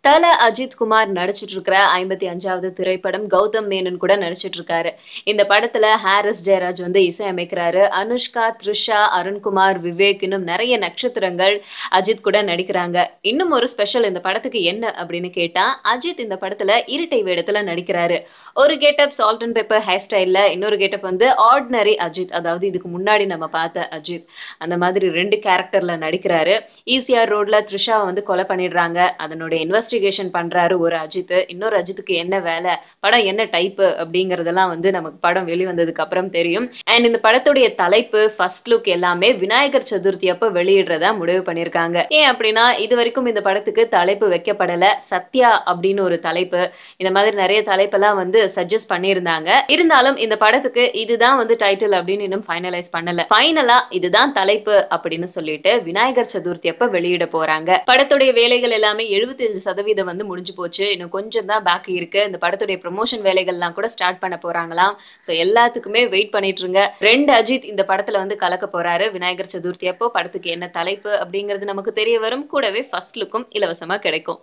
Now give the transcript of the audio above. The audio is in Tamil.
தல அஜித் குமார் நடிச்சிட்டு இருக்கிற 55வது திரைப்படம் கௌதம் மேனன் கூட நடிச்சிட்டு இருக்காரு. இந்த படத்துல ஹாரிஸ் ஜெயராஜ் வந்து இசையமைக்கிறாரு. அனுஷ்கா, த்ரிஷா, அருண்குமார், விவேக் இன்னும் நெறைய நட்சத்திரங்கள் அஜித் கூட நடிக்கிறாங்க. இன்னும் ஒரு ஸ்பெஷல் இந்த படத்துக்கு என்ன அப்படின்னு கேட்டா, அஜித் இந்த படத்துல இரட்டை வேடத்துல நடிக்கிறாரு. ஒரு getup salt and pepper hair ஸ்டைல்ல, இன்னொரு கெட்டப் வந்து ஆர்டினரி அஜித். அதாவது இதுக்கு முன்னாடி நம்ம பார்த்த அஜித். அந்த மாதிரி 2 கேரக்டர்ல நடிக்கிறாரு. ஈசிஆர் ரோட்ல த்ரிஷாவ வந்து கொலை பண்ணிடுறாங்க. அதனுடைய இன்வெஸ்டிகேஷன் பண்றாரு ஒரு அஜித். இன்னொரு அஜித்துக்கு என்ன வேலை, படம் என்ன டைப் அப்படிங்கறதெல்லாம் வந்து நமக்கு படம் வெளிவந்ததுக்கு அப்புறம் தெரியும். அண்ட் இந்த படத்துடைய தலைப்பு, ஃபர்ஸ்ட் லுக் எல்லாமே விநாயகர் சதுர்த்தி அப்ப வெளியிடுறதா முடிவு பண்ணிருக்காங்க. ஏன் அப்படின்னா இது வரைக்கும் இந்த படத்துக்கு தலைப்பு வைக்கப்படல. சத்யா அப்படின்னு ஒரு தலைப்பு, இந்த மாதிரி நிறைய தலைப்பெல்லாம் வந்து சஜஸ்ட் பண்ணியிருந்தாங்க. இருந்தாலும் இந்த படத்துக்கு இதுதான் வந்து டைட்டில் அப்படின்னு இன்னும் ஃபைனலைஸ் பண்ணல. ஃபைனலா இதுதான் தலைப்பு அப்படின்னு சொல்லிட்டு விநாயகர் சதுர்த்தி அப்ப வெளியிட போறாங்க. படத்துடைய வேலைகள் எல்லாமே 75% வந்து முடிஞ்சு போச்சு. இன்னும் கொஞ்சம் தான் பாக்கி இருக்கு. இந்த படத்துடைய ப்ரமோஷன் வேலைகள்லாம் கூட ஸ்டார்ட் பண்ண போறாங்களாம். சோ எல்லாத்துக்குமே வெயிட் பண்ணிட்டு இருங்க. 2 அஜித் இந்த படத்துல வந்து கலக்க போறாரு. விநாயகர் சதுர்த்தி அப்போ படத்துக்கு என்ன தலைப்பு அப்படிங்கிறது நமக்கு தெரிய வரும். கூடவே ஃபர்ஸ்ட் லுக்கும் இலவசமா கிடைக்கும்.